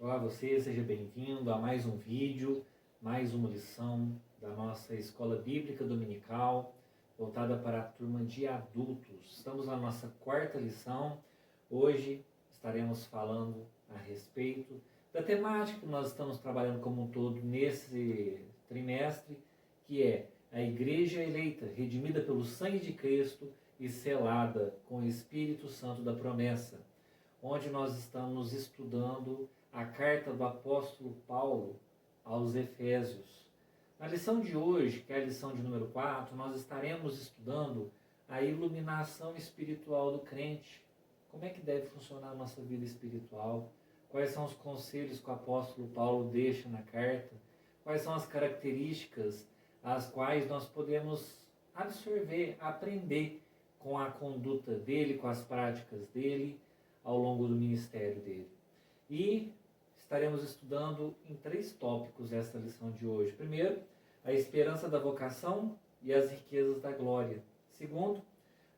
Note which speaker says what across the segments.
Speaker 1: Olá você, seja bem-vindo a mais um vídeo, mais uma lição da nossa Escola Bíblica Dominical, voltada para a turma de adultos. Estamos na nossa quarta lição. Hoje estaremos falando a respeito da temática que nós estamos trabalhando como um todo nesse trimestre, que é a Igreja eleita, redimida pelo sangue de Cristo e selada com o Espírito Santo da promessa, onde nós estamos estudando a carta do apóstolo Paulo aos Efésios. Na lição de hoje, que é a lição de número 4, nós estaremos estudando a iluminação espiritual do crente. Como é que deve funcionar a nossa vida espiritual? Quais são os conselhos que o apóstolo Paulo deixa na carta? Quais são as características as quais nós podemos absorver, aprender com a conduta dele, com as práticas dele, ao longo do ministério dele. E estaremos estudando em 3 tópicos esta lição de hoje. Primeiro, a esperança da vocação e as riquezas da glória. Segundo,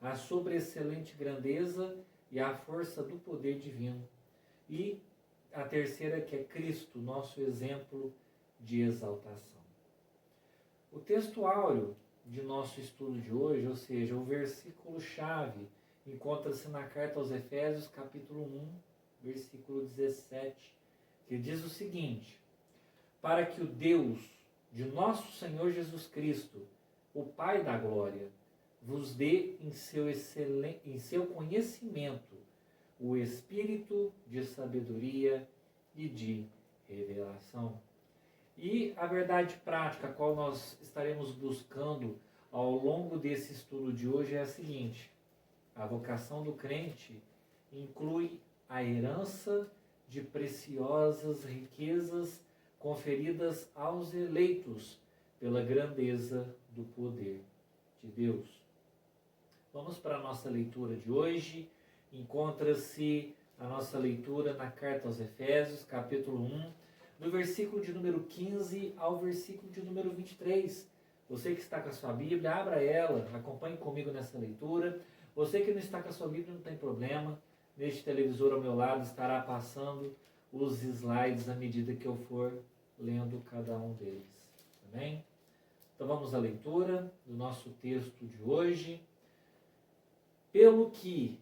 Speaker 1: a sobreexcelente grandeza e a força do poder divino. E a terceira, que é Cristo, nosso exemplo de exaltação. O texto áureo de nosso estudo de hoje, ou seja, o versículo-chave, encontra-se na carta aos Efésios, capítulo 1, versículo 17, que diz o seguinte: para que o Deus de nosso Senhor Jesus Cristo, o Pai da glória, vos dê em seu conhecimento o espírito de sabedoria e de revelação. E a verdade prática a qual nós estaremos buscando ao longo desse estudo de hoje é a seguinte: a vocação do crente inclui a herança de preciosas riquezas conferidas aos eleitos pela grandeza do poder de Deus. Vamos para a nossa leitura de hoje. Encontra-se a nossa leitura na carta aos Efésios, capítulo 1, do versículo de número 15 ao versículo de número 23. Você que está com a sua Bíblia, abra ela, acompanhe comigo nessa leitura. Você que não está com a sua Bíblia, não tem problema. Neste televisor ao meu lado estará passando os slides à medida que eu for lendo cada um deles. Amém? Então vamos à leitura do nosso texto de hoje. Pelo que,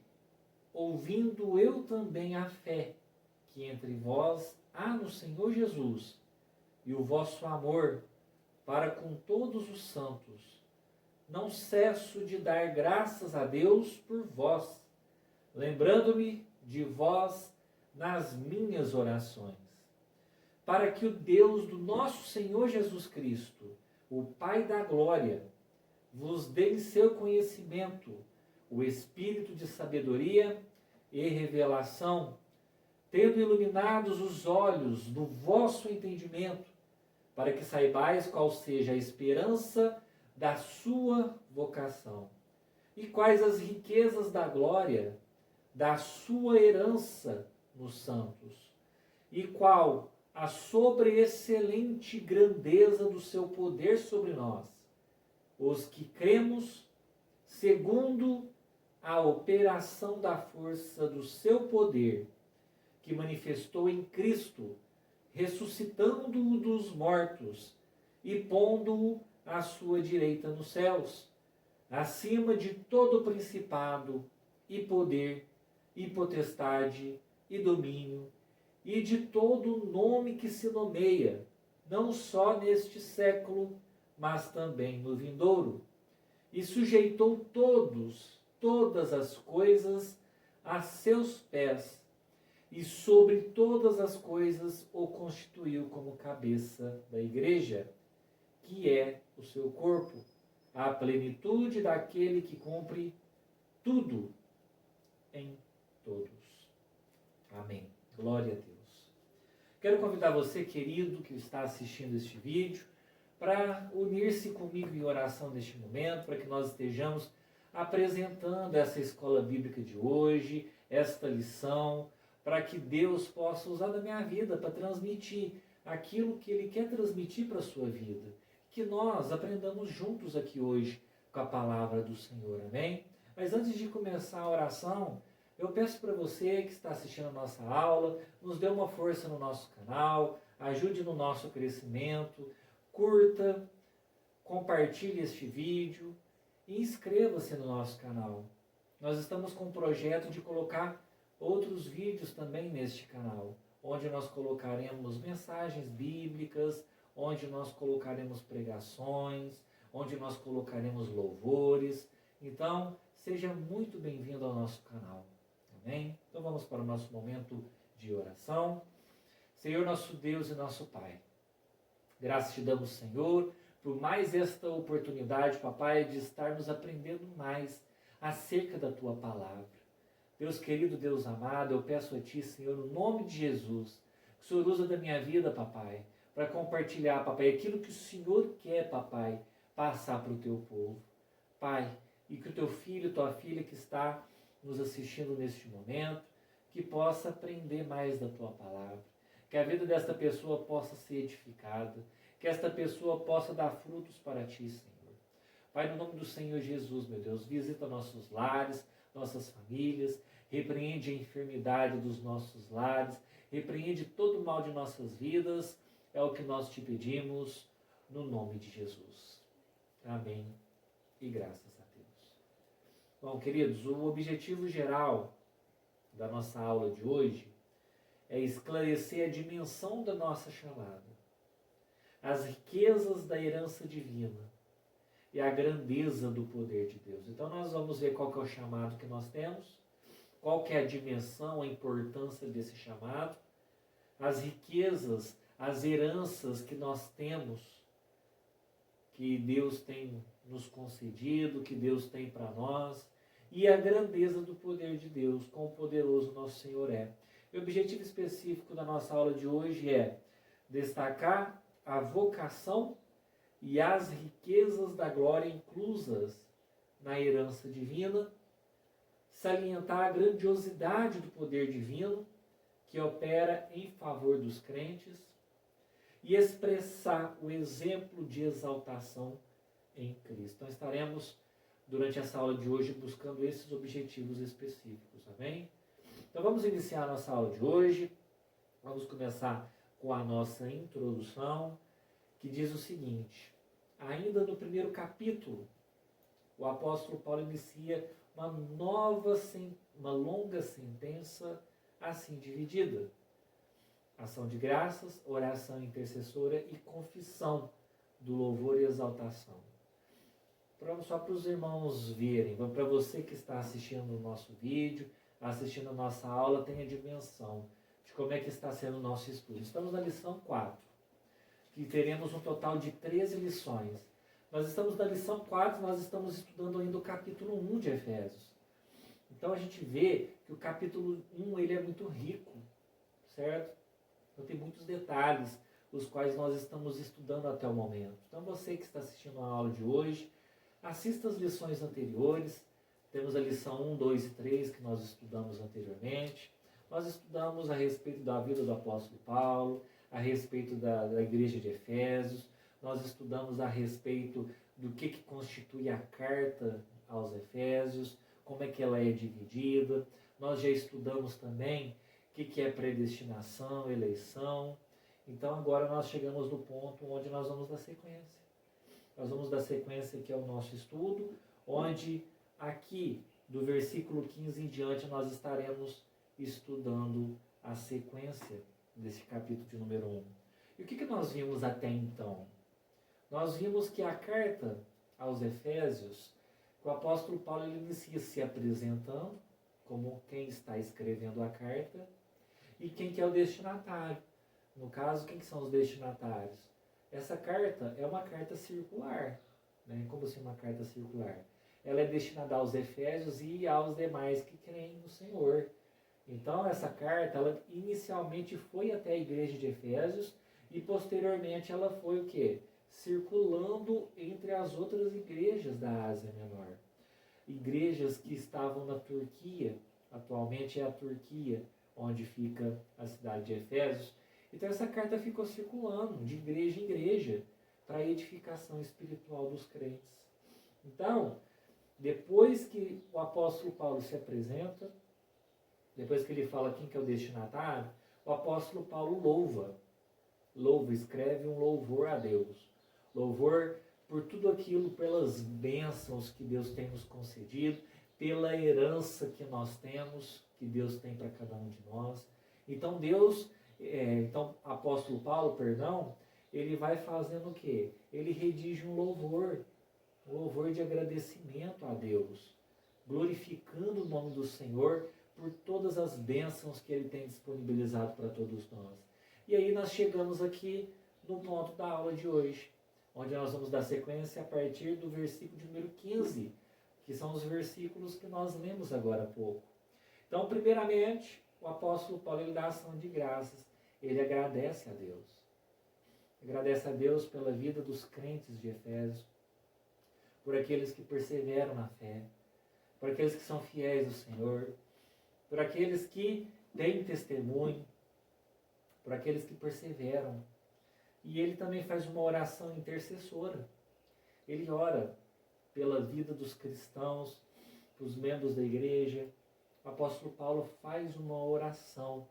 Speaker 1: ouvindo eu também a fé que entre vós há no Senhor Jesus e o vosso amor para com todos os santos, não cesso de dar graças a Deus por vós, lembrando-me de vós nas minhas orações, para que o Deus do nosso Senhor Jesus Cristo, o Pai da glória, vos dê em seu conhecimento o espírito de sabedoria e revelação, tendo iluminados os olhos do vosso entendimento, para que saibais qual seja a esperança da sua vocação, e quais as riquezas da glória da sua herança nos santos, e qual a sobreexcelente grandeza do seu poder sobre nós, os que cremos, segundo a operação da força do seu poder, que manifestou em Cristo, ressuscitando-o dos mortos e pondo-o à sua direita nos céus, acima de todo principado e poder e potestade e domínio e de todo nome que se nomeia, não só neste século, mas também no vindouro, e sujeitou todas as coisas a seus pés, e sobre todas as coisas o constituiu como cabeça da igreja, que é o seu corpo, a plenitude daquele que cumpre tudo em todos. Amém. Glória a Deus. Quero convidar você, querido, que está assistindo este vídeo, para unir-se comigo em oração neste momento, para que nós estejamos apresentando essa escola bíblica de hoje, esta lição, para que Deus possa usar da minha vida para transmitir aquilo que Ele quer transmitir para a sua vida. Que nós aprendamos juntos aqui hoje com a palavra do Senhor, amém? Mas antes de começar a oração, Eu peço para você que está assistindo a nossa aula, nos dê uma força no nosso canal, ajude no nosso crescimento, curta, compartilhe este vídeo e inscreva-se no nosso canal. Nós estamos com um projeto de colocar outros vídeos também neste canal, onde nós colocaremos mensagens bíblicas, onde nós colocaremos pregações, onde nós colocaremos louvores. Então, seja muito bem-vindo ao nosso canal. Amém? Então vamos para o nosso momento de oração. Senhor, nosso Deus e nosso Pai, graças te damos, Senhor, por mais esta oportunidade, papai, de estarmos aprendendo mais acerca da tua palavra. Deus querido, Deus amado, eu peço a ti, Senhor, no nome de Jesus, que o Senhor usa da minha vida, papai, para compartilhar, papai, aquilo que o Senhor quer, papai, passar para o teu povo. Pai, e que o teu filho, tua filha que está nos assistindo neste momento, que possa aprender mais da tua palavra, que a vida desta pessoa possa ser edificada, que esta pessoa possa dar frutos para ti, Senhor. Pai, no nome do Senhor Jesus, meu Deus, visita nossos lares, nossas famílias, repreende a enfermidade dos nossos lares, repreende todo o mal de nossas vidas, é o que nós te pedimos, no nome de Jesus. Amém e graças a Deus. Bom, queridos, o objetivo geral da nossa aula de hoje é esclarecer a dimensão da nossa chamada, as riquezas da herança divina e a grandeza do poder de Deus. Então nós vamos ver qual que é o chamado que nós temos, qual que é a dimensão, a importância desse chamado, as riquezas, as heranças que nós temos, que Deus tem nos concedido, que Deus tem para nós, e a grandeza do poder de Deus, quão poderoso nosso Senhor é. O objetivo específico da nossa aula de hoje é destacar a vocação e as riquezas da glória inclusas na herança divina, salientar a grandiosidade do poder divino que opera em favor dos crentes e expressar o exemplo de exaltação em Cristo. Então estaremos, durante essa aula de hoje, buscando esses objetivos específicos, amém? Então vamos iniciar a nossa aula de hoje. Vamos começar com a nossa introdução, que diz o seguinte: ainda no primeiro capítulo, o apóstolo Paulo inicia uma longa sentença assim dividida: ação de graças, oração intercessora e confissão do louvor e exaltação. Só para os irmãos verem, para você que está assistindo o nosso vídeo, assistindo a nossa aula, tenha a dimensão de como é que está sendo o nosso estudo. Estamos na lição 4, que teremos um total de 13 lições. Nós estamos na lição 4, nós estamos estudando ainda o capítulo 1 de Efésios. Então a gente vê que o capítulo 1 ele é muito rico, certo? Então tem muitos detalhes, os quais nós estamos estudando até o momento. Então você que está assistindo a aula de hoje, assista as lições anteriores. Temos a lição 1, 2 e 3 que nós estudamos anteriormente. Nós estudamos a respeito da vida do apóstolo Paulo, a respeito da igreja de Efésios. Nós estudamos a respeito do que constitui a carta aos Efésios, como é que ela é dividida. Nós já estudamos também o que é predestinação, eleição. Então agora nós chegamos no ponto onde nós vamos dar sequência. Nós vamos dar sequência aqui ao nosso estudo, onde aqui do versículo 15 em diante nós estaremos estudando a sequência desse capítulo de número 1. E o que nós vimos até então? Nós vimos que a carta aos Efésios, o apóstolo Paulo ele inicia se apresentando como quem está escrevendo a carta e quem que é o destinatário. No caso, quem que são os destinatários? Essa carta é uma carta circular, né? Como assim uma carta circular? Ela é destinada aos Efésios e aos demais que creem no Senhor. Então, essa carta, ela inicialmente foi até a igreja de Efésios e posteriormente ela foi o quê? Circulando entre as outras igrejas da Ásia Menor. Igrejas que estavam na Turquia, atualmente é a Turquia, onde fica a cidade de Efésios. Então essa carta ficou circulando de igreja em igreja para a edificação espiritual dos crentes. Então, depois que o apóstolo Paulo se apresenta, depois que ele fala quem que é o destinatário, o apóstolo Paulo escreve um louvor a Deus. Louvor por tudo aquilo, pelas bênçãos que Deus tem nos concedido, pela herança que nós temos, que Deus tem para cada um de nós. Então apóstolo Paulo, ele vai fazendo o quê? Ele redige um louvor de agradecimento a Deus, glorificando o nome do Senhor por todas as bênçãos que Ele tem disponibilizado para todos nós. E aí nós chegamos aqui no ponto da aula de hoje, onde nós vamos dar sequência a partir do versículo de número 15, que são os versículos que nós lemos agora há pouco. Então, primeiramente, o apóstolo Paulo, ele dá ação de graças, ele agradece a Deus. Agradece a Deus pela vida dos crentes de Efésios, por aqueles que perseveram na fé, por aqueles que são fiéis ao Senhor, por aqueles que têm testemunho, por aqueles que perseveram. E ele também faz uma oração intercessora. Ele ora pela vida dos cristãos, dos membros da igreja. O apóstolo Paulo faz uma oração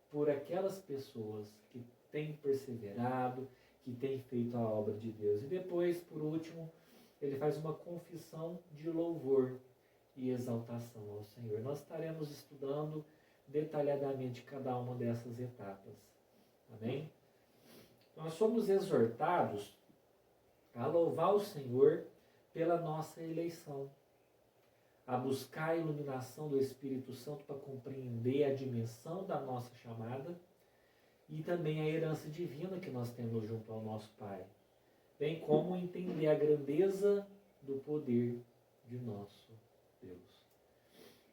Speaker 1: por aquelas pessoas que têm perseverado, que têm feito a obra de Deus. E depois, por último, ele faz uma confissão de louvor e exaltação ao Senhor. Nós estaremos estudando detalhadamente cada uma dessas etapas. Amém? Nós somos exortados a louvar o Senhor pela nossa eleição, a buscar a iluminação do Espírito Santo para compreender a dimensão da nossa chamada e também a herança divina que nós temos junto ao nosso Pai, bem como entender a grandeza do poder de nosso Deus.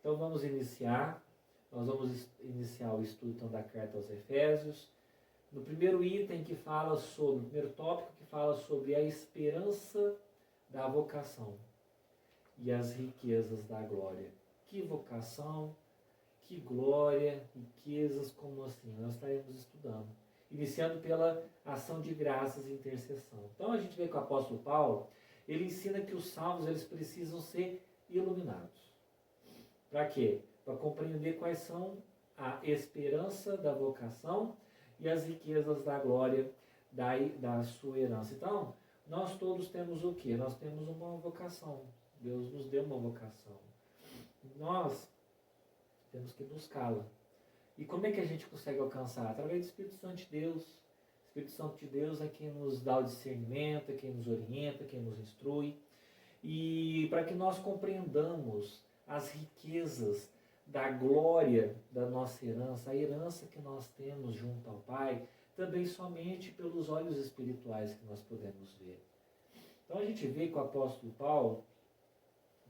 Speaker 1: Então vamos iniciar. Nós vamos iniciar o estudo então, da carta aos Efésios. No primeiro item no primeiro tópico que fala sobre a esperança da vocação e as riquezas da glória. Que vocação, que glória, riquezas, como assim? Nós estaremos estudando. Iniciando pela ação de graças e intercessão. Então a gente vê que o apóstolo Paulo, ele ensina que os salvos eles precisam ser iluminados. Para quê? Para compreender quais são a esperança da vocação e as riquezas da glória da sua herança. Então, nós todos temos o quê? Nós temos uma vocação. Deus nos deu uma vocação. Nós temos que buscá-la. E como é que a gente consegue alcançar? Através do Espírito Santo de Deus. O Espírito Santo de Deus é quem nos dá o discernimento, é quem nos orienta, quem nos instrui. E para que nós compreendamos as riquezas da glória da nossa herança, a herança que nós temos junto ao Pai, também somente pelos olhos espirituais que nós podemos ver. Então a gente vê que o apóstolo Paulo,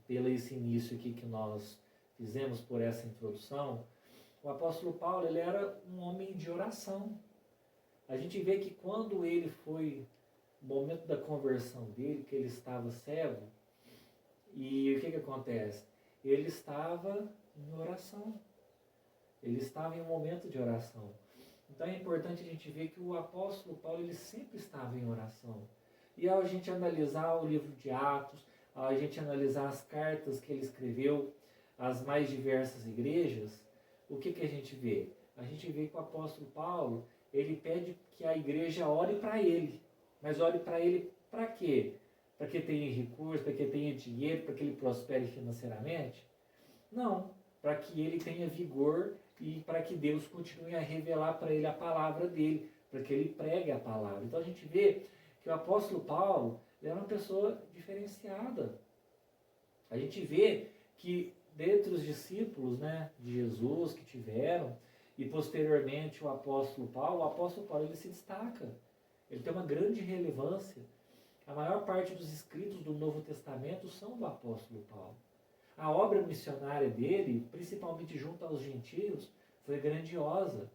Speaker 1: pelo esse início aqui que nós fizemos por essa introdução, o apóstolo Paulo ele era um homem de oração. A gente vê que quando ele foi, no momento da conversão dele, que ele estava cego, e o que acontece? Ele estava em oração. Ele estava em um momento de oração. Então é importante a gente ver que o apóstolo Paulo ele sempre estava em oração. E ao a gente analisar o livro de Atos, ao a gente analisar as cartas que ele escreveu às mais diversas igrejas, o que a gente vê? A gente vê que o apóstolo Paulo, ele pede que a igreja ore para ele. Mas ore para ele para quê? Para que tenha recursos, para que tenha dinheiro, para que ele prospere financeiramente? Não, para que ele tenha vigor e para que Deus continue a revelar para ele a palavra dele, para que ele pregue a palavra. Então a gente vê que o apóstolo Paulo era uma pessoa diferenciada. A gente vê que dentre os discípulos de Jesus que tiveram, e posteriormente o apóstolo Paulo ele se destaca. Ele tem uma grande relevância. A maior parte dos escritos do Novo Testamento são do apóstolo Paulo. A obra missionária dele, principalmente junto aos gentios, foi grandiosa.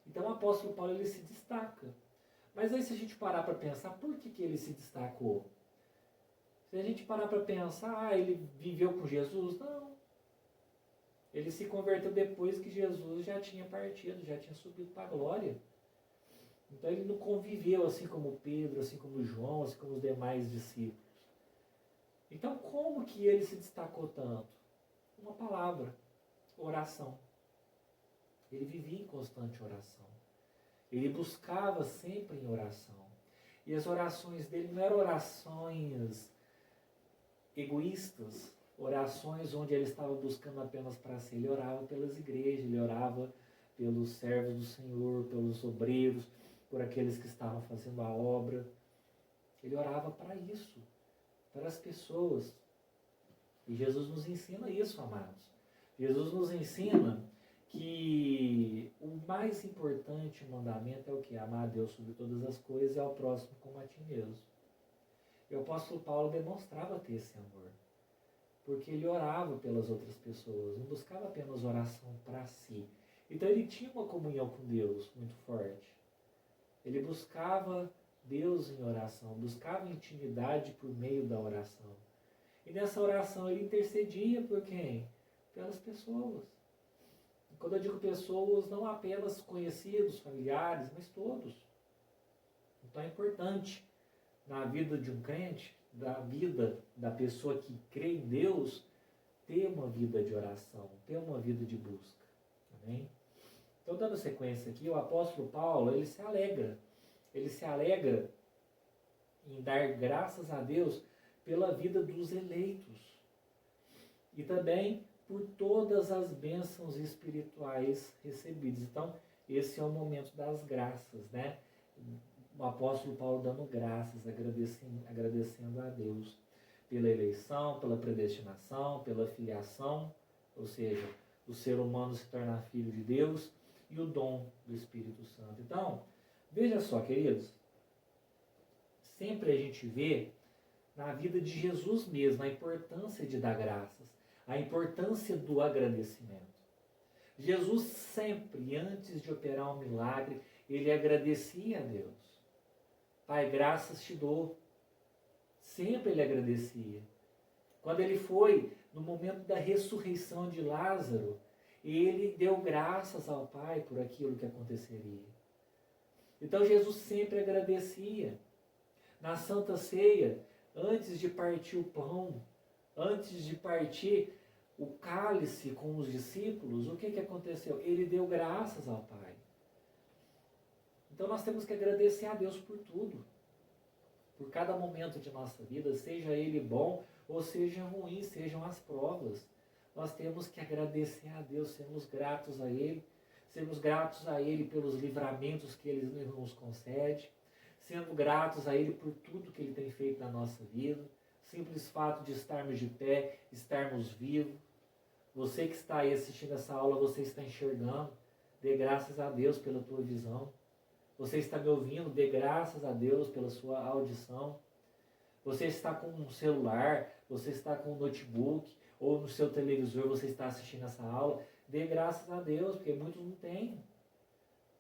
Speaker 1: Então o apóstolo Paulo ele se destaca. Mas aí se a gente parar para pensar, por que ele se destacou? Se a gente parar para pensar, ele viveu com Jesus? Não. Ele se converteu depois que Jesus já tinha partido, já tinha subido para a glória. Então ele não conviveu assim como Pedro, assim como João, assim como os demais discípulos. Então como que ele se destacou tanto? Uma palavra, oração. Ele vivia em constante oração. Ele buscava sempre em oração. E as orações dele não eram orações egoístas, orações onde ele estava buscando apenas para si. Ele orava pelas igrejas, ele orava pelos servos do Senhor, pelos obreiros, por aqueles que estavam fazendo a obra. Ele orava para isso, para as pessoas. E Jesus nos ensina isso, amados. Jesus nos ensina que o mais importante mandamento é o que? Amar a Deus sobre todas as coisas e ao próximo como a ti mesmo. E o apóstolo Paulo demonstrava ter esse amor, porque ele orava pelas outras pessoas, não buscava apenas oração para si. Então ele tinha uma comunhão com Deus muito forte. Ele buscava Deus em oração, buscava intimidade por meio da oração. E nessa oração ele intercedia por quem? Pelas pessoas. E quando eu digo pessoas, não apenas conhecidos, familiares, mas todos. Então é importante na vida de um crente, da vida da pessoa que crê em Deus, ter uma vida de oração, ter uma vida de busca. Amém? Então, dando sequência aqui, o apóstolo Paulo, ele se alegra em dar graças a Deus pela vida dos eleitos e também por todas as bênçãos espirituais recebidas. Então, esse é o momento das graças, né? O apóstolo Paulo dando graças, agradecendo a Deus pela eleição, pela predestinação, pela filiação, ou seja, o ser humano se tornar filho de Deus, e o dom do Espírito Santo. Então, veja só, queridos, sempre a gente vê na vida de Jesus mesmo a importância de dar graças, a importância do agradecimento. Jesus sempre, antes de operar um milagre, ele agradecia a Deus. Pai, graças te dou. Sempre ele agradecia. Quando ele foi no momento da ressurreição de Lázaro, ele deu graças ao Pai por aquilo que aconteceria. Então Jesus sempre agradecia. Na Santa Ceia, antes de partir o pão, antes de partir o cálice com os discípulos, o que aconteceu? Ele deu graças ao Pai. Então nós temos que agradecer a Deus por tudo. Por cada momento de nossa vida, seja ele bom ou seja ruim, sejam as provas. Nós temos que agradecer a Deus, sermos gratos a Ele pelos livramentos que Ele nos concede, sendo gratos a Ele por tudo que Ele tem feito na nossa vida, simples fato de estarmos de pé, estarmos vivos. Você que está aí assistindo essa aula, você está enxergando, dê graças a Deus pela tua visão. Você está me ouvindo, dê graças a Deus pela sua audição. Você está com um celular, você está com um notebook, ou no seu televisor você está assistindo essa aula, dê graças a Deus, porque muitos não têm.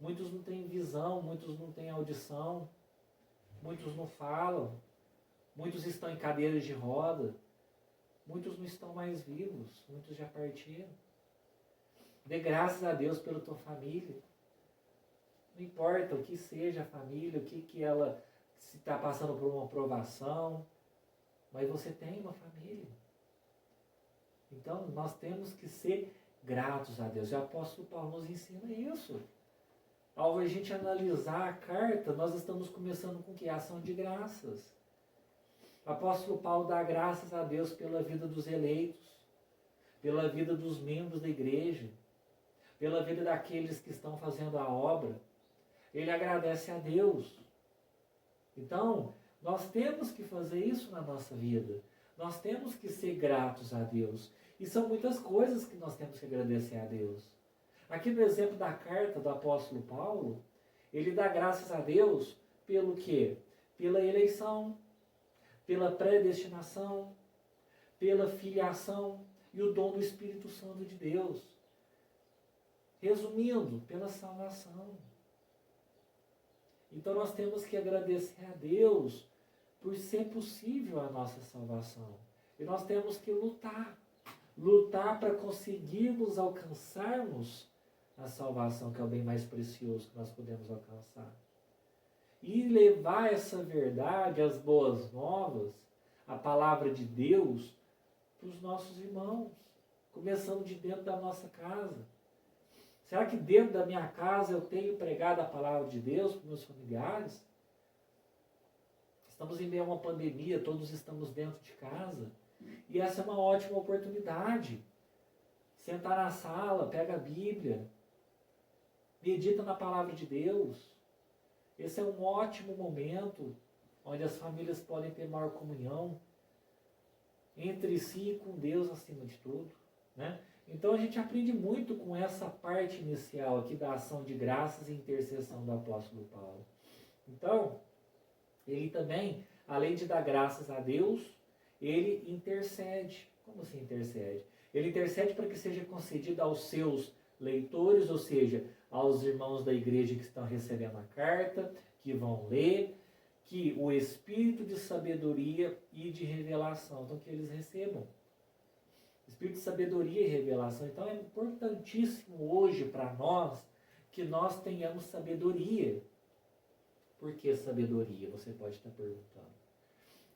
Speaker 1: Muitos não têm visão, muitos não têm audição, muitos não falam, muitos estão em cadeiras de roda, muitos não estão mais vivos, muitos já partiram. Dê graças a Deus pela tua família. Não importa o que seja a família, o que ela se está passando por uma provação, mas você tem uma família. Então, nós temos que ser gratos a Deus. E o apóstolo Paulo nos ensina isso. Ao a gente analisar a carta, nós estamos começando com que? Ação de graças. O apóstolo Paulo dá graças a Deus pela vida dos eleitos, pela vida dos membros da igreja, pela vida daqueles que estão fazendo a obra. Ele agradece a Deus. Então, nós temos que fazer isso na nossa vida. Nós temos que ser gratos a Deus. E são muitas coisas que nós temos que agradecer a Deus. Aqui no exemplo da carta do apóstolo Paulo, ele dá graças a Deus pelo quê? Pela eleição, pela predestinação, pela filiação e o dom do Espírito Santo de Deus. Resumindo, pela salvação. Então nós temos que agradecer a Deus por ser possível a nossa salvação. E nós temos que lutar para conseguirmos alcançarmos a salvação, que é o bem mais precioso que nós podemos alcançar. E levar essa verdade, as boas novas, a palavra de Deus, para os nossos irmãos, começando de dentro da nossa casa. Será que dentro da minha casa eu tenho pregado a palavra de Deus para os meus familiares? Estamos em meio a uma pandemia, todos estamos dentro de casa. E essa é uma ótima oportunidade. Sentar na sala, pega a Bíblia, medita na palavra de Deus. Esse é um ótimo momento onde as famílias podem ter maior comunhão entre si e com Deus acima de tudo, né? Então a gente aprende muito com essa parte inicial aqui da ação de graças e intercessão do apóstolo Paulo. Então, ele também, além de dar graças a Deus, ele intercede. Como assim intercede? Ele intercede para que seja concedido aos seus leitores, ou seja, aos irmãos da igreja que estão recebendo a carta, que vão ler, que o espírito de sabedoria e de revelação, então que eles recebam. Espírito de sabedoria e revelação. Então é importantíssimo hoje para nós que nós tenhamos sabedoria. Por que sabedoria? Você pode estar perguntando.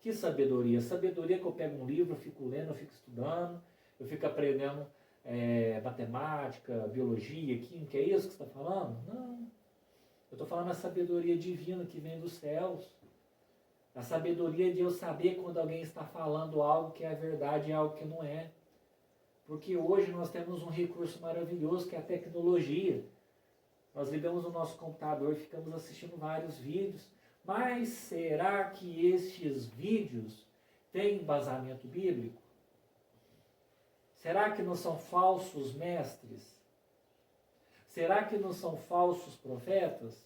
Speaker 1: Que sabedoria? Sabedoria que eu pego um livro, eu fico lendo, eu fico estudando, eu fico aprendendo matemática, biologia, química, é isso que você está falando? Não. Eu estou falando a sabedoria divina que vem dos céus. A sabedoria de eu saber quando alguém está falando algo que é verdade e algo que não é. Porque hoje nós temos um recurso maravilhoso que é a tecnologia. Nós ligamos o nosso computador e ficamos assistindo vários vídeos. Mas será que estes vídeos têm embasamento bíblico? Será que não são falsos mestres? Será que não são falsos profetas?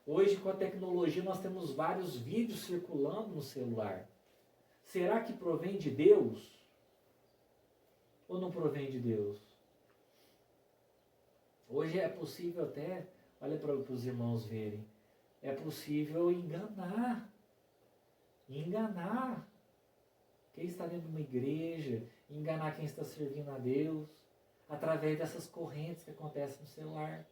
Speaker 1: Hoje, com a tecnologia, nós temos vários vídeos circulando no celular. Será que provém de Deus? Ou não provém de Deus? Hoje é possível até, olha para os irmãos verem, é possível enganar quem está dentro de uma igreja, enganar quem está servindo a Deus, através dessas correntes que acontecem no celular.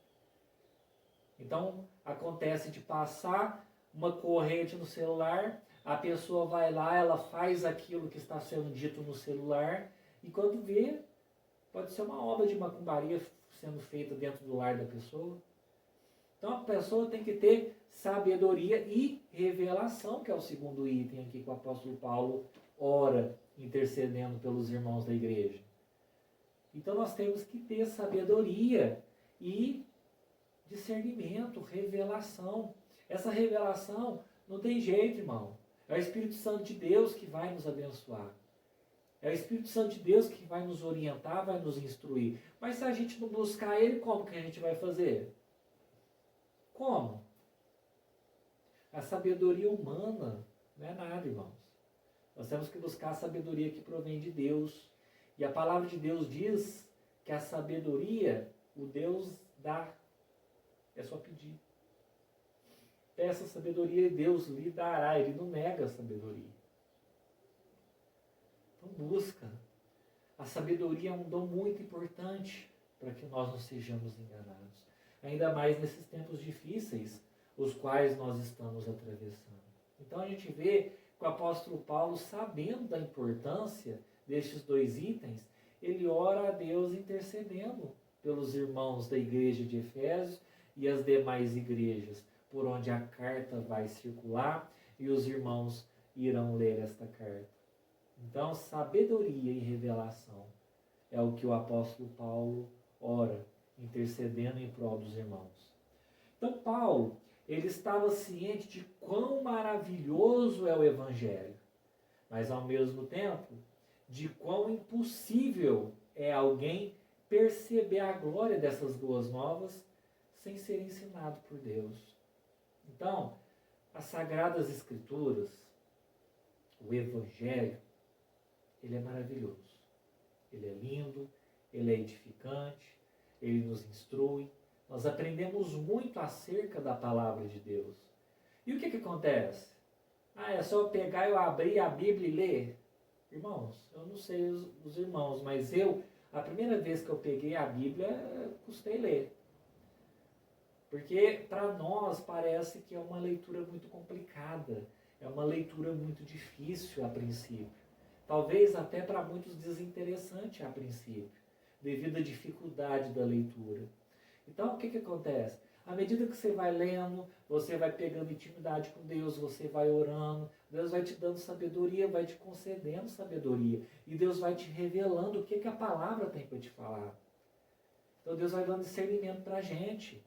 Speaker 1: Então, acontece de passar uma corrente no celular, a pessoa vai lá, ela faz aquilo que está sendo dito no celular, e quando vê, pode ser uma obra de macumbaria sendo feita dentro do lar da pessoa. Então, a pessoa tem que ter sabedoria e revelação, que é o segundo item aqui que o apóstolo Paulo ora, intercedendo pelos irmãos da igreja. Então, nós temos que ter sabedoria e discernimento, revelação. Essa revelação não tem jeito, irmão. É o Espírito Santo de Deus que vai nos abençoar. É o Espírito Santo de Deus que vai nos orientar, vai nos instruir. Mas se a gente não buscar Ele, como que a gente vai fazer? Como? A sabedoria humana não é nada, irmãos. Nós temos que buscar a sabedoria que provém de Deus. E a palavra de Deus diz que a sabedoria, o Deus dá. É só pedir. Peça sabedoria e Deus lhe dará. Ele não nega a sabedoria. Então busca. A sabedoria é um dom muito importante para que nós não sejamos enganados. Ainda mais nesses tempos difíceis, os quais nós estamos atravessando. Então a gente vê que o apóstolo Paulo, sabendo da importância destes dois itens, ele ora a Deus intercedendo pelos irmãos da igreja de Efésios e as demais igrejas, por onde a carta vai circular e os irmãos irão ler esta carta. Então, sabedoria e revelação é o que o apóstolo Paulo ora, intercedendo em prol dos irmãos. Então, Paulo, ele estava ciente de quão maravilhoso é o Evangelho, mas ao mesmo tempo, de quão impossível é alguém perceber a glória dessas boas novas sem ser ensinado por Deus. Então, as Sagradas Escrituras, o Evangelho, ele é maravilhoso. Ele é lindo, ele é edificante, ele nos instrui. Nós aprendemos muito acerca da palavra de Deus. E o que acontece? É só eu pegar, eu abrir a Bíblia e ler? Irmãos, eu não sei os irmãos, mas a primeira vez que eu peguei a Bíblia, custei ler. Porque para nós parece que é uma leitura muito complicada, é uma leitura muito difícil a princípio. Talvez até para muitos desinteressante a princípio. devido à dificuldade da leitura. Então, o que acontece? À medida que você vai lendo, você vai pegando intimidade com Deus, você vai orando, Deus vai te dando sabedoria, vai te concedendo sabedoria. E Deus vai te revelando o que a palavra tem para te falar. Então Deus vai dando discernimento para a gente.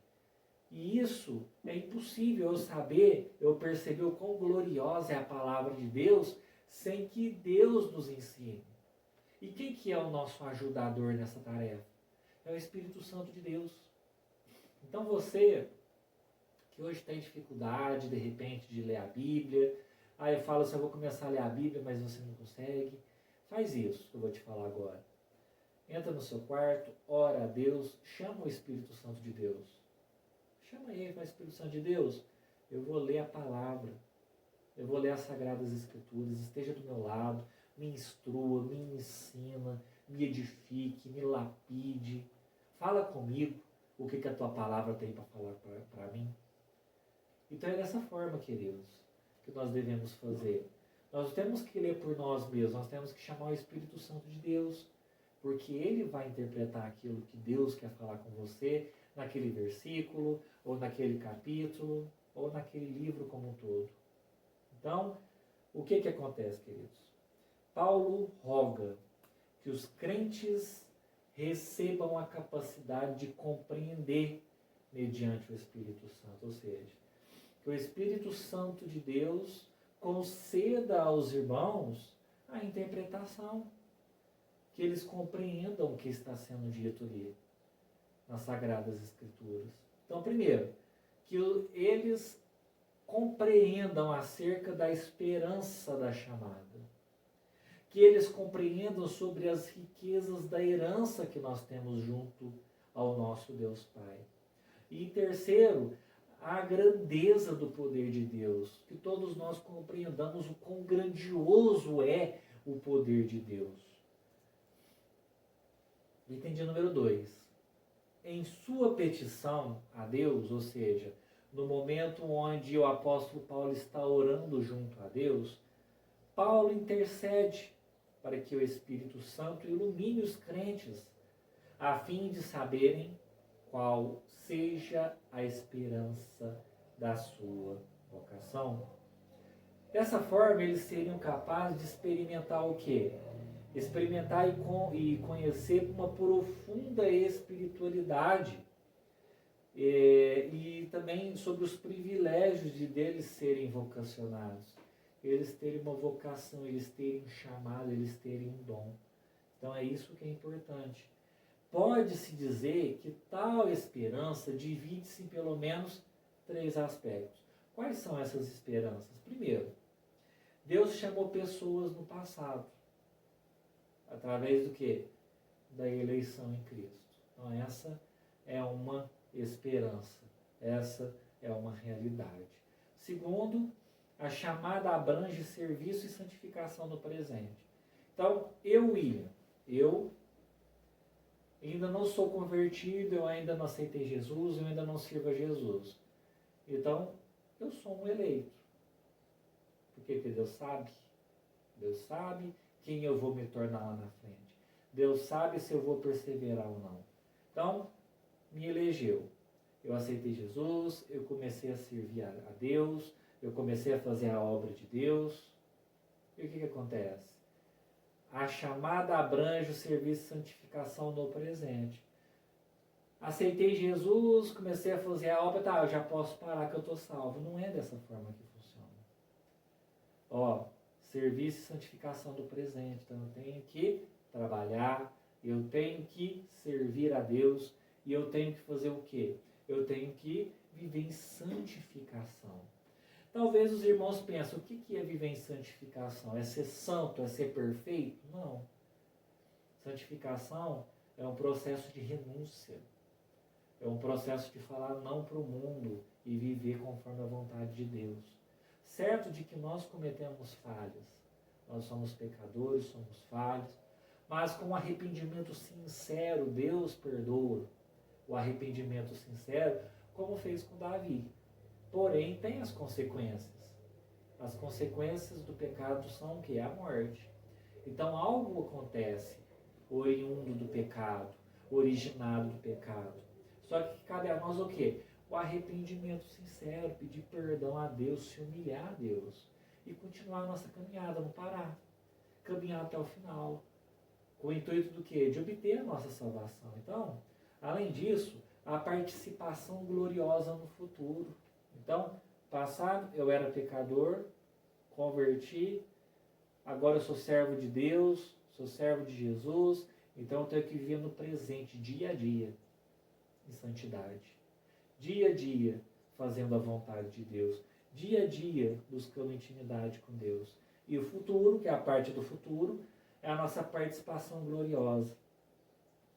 Speaker 1: E isso é impossível eu saber, eu perceber o quão gloriosa é a palavra de Deus, sem que Deus nos ensine. E quem que é o nosso ajudador nessa tarefa? É o Espírito Santo de Deus. Então você, que hoje tem dificuldade, de repente, de ler a Bíblia, aí eu falo assim, eu vou começar a ler a Bíblia, mas você não consegue. Faz isso que eu vou te falar agora. Entra no seu quarto, ora a Deus, chama o Espírito Santo de Deus. Chama ele, fala, Espírito Santo de Deus, eu vou ler a palavra, eu vou ler as Sagradas Escrituras, esteja do meu lado, me instrua, me ensina, me edifique, me lapide. Fala comigo o que a tua palavra tem para falar para mim. Então é dessa forma, queridos, que nós devemos fazer. Nós temos que ler por nós mesmos, nós temos que chamar o Espírito Santo de Deus, porque ele vai interpretar aquilo que Deus quer falar com você naquele versículo, ou naquele capítulo, ou naquele livro como um todo. Então, o que acontece, queridos? Paulo roga que os crentes recebam a capacidade de compreender mediante o Espírito Santo, ou seja, que o Espírito Santo de Deus conceda aos irmãos a interpretação, que eles compreendam o que está sendo dito ali nas Sagradas Escrituras. Então, primeiro, que eles compreendam acerca da esperança da chamada, que eles compreendam sobre as riquezas da herança que nós temos junto ao nosso Deus Pai. E terceiro, a grandeza do poder de Deus, que todos nós compreendamos o quão grandioso é o poder de Deus. Item de número 2. Em sua petição a Deus, ou seja, no momento onde o apóstolo Paulo está orando junto a Deus, Paulo intercede para que o Espírito Santo ilumine os crentes, a fim de saberem qual seja a esperança da sua vocação. Dessa forma, eles seriam capazes de experimentar o quê? Experimentar e conhecer uma profunda espiritualidade e também sobre os privilégios de deles serem vocacionados. Eles terem uma vocação, eles terem um chamado, eles terem um dom. Então é isso que é importante. Pode-se dizer que tal esperança divide-se em pelo menos 3 aspectos. Quais são essas esperanças? Primeiro, Deus chamou pessoas no passado. Através do quê? Da eleição em Cristo. Então essa é uma esperança. Essa é uma realidade. Segundo, a chamada abrange serviço e santificação no presente. Então, William, eu ainda não sou convertido, eu ainda não aceitei Jesus, eu ainda não sirvo a Jesus. Então, eu sou um eleito. Por quê? Porque Deus sabe. Deus sabe quem eu vou me tornar lá na frente. Deus sabe se eu vou perseverar ou não. Então, me elegeu. Eu aceitei Jesus, eu comecei a servir a Deus, eu comecei a fazer a obra de Deus. E o que acontece? A chamada abrange o serviço de santificação no presente. Aceitei Jesus, comecei a fazer a obra, tá, eu já posso parar que eu estou salvo. Não é dessa forma que funciona. Serviço e santificação do presente. Então eu tenho que trabalhar, eu tenho que servir a Deus e eu tenho que fazer o quê? Eu tenho que viver em santificação. Talvez os irmãos pensem, o que é viver em santificação? É ser santo? É ser perfeito? Não. Santificação é um processo de renúncia. É um processo de falar não para o mundo e viver conforme a vontade de Deus. Certo de que nós cometemos falhas. Nós somos pecadores, somos falhos. Mas com arrependimento sincero, Deus perdoa. O arrependimento sincero, como fez com Davi. Porém, tem as consequências. As consequências do pecado são o quê? A morte. Então, algo acontece, oriundo do pecado. originado do pecado. Só que cabe a nós o quê? O arrependimento sincero, pedir perdão a Deus, se humilhar a Deus e continuar a nossa caminhada, não parar. Caminhar até o final. Com o intuito do quê? De obter a nossa salvação. Então, além disso, a participação gloriosa no futuro. Então, passado eu era pecador, converti, agora eu sou servo de Deus, sou servo de Jesus, então eu tenho que viver no presente, dia a dia, em santidade. Dia a dia, fazendo a vontade de Deus. Dia a dia, buscando intimidade com Deus. E o futuro, que é a parte do futuro, é a nossa participação gloriosa.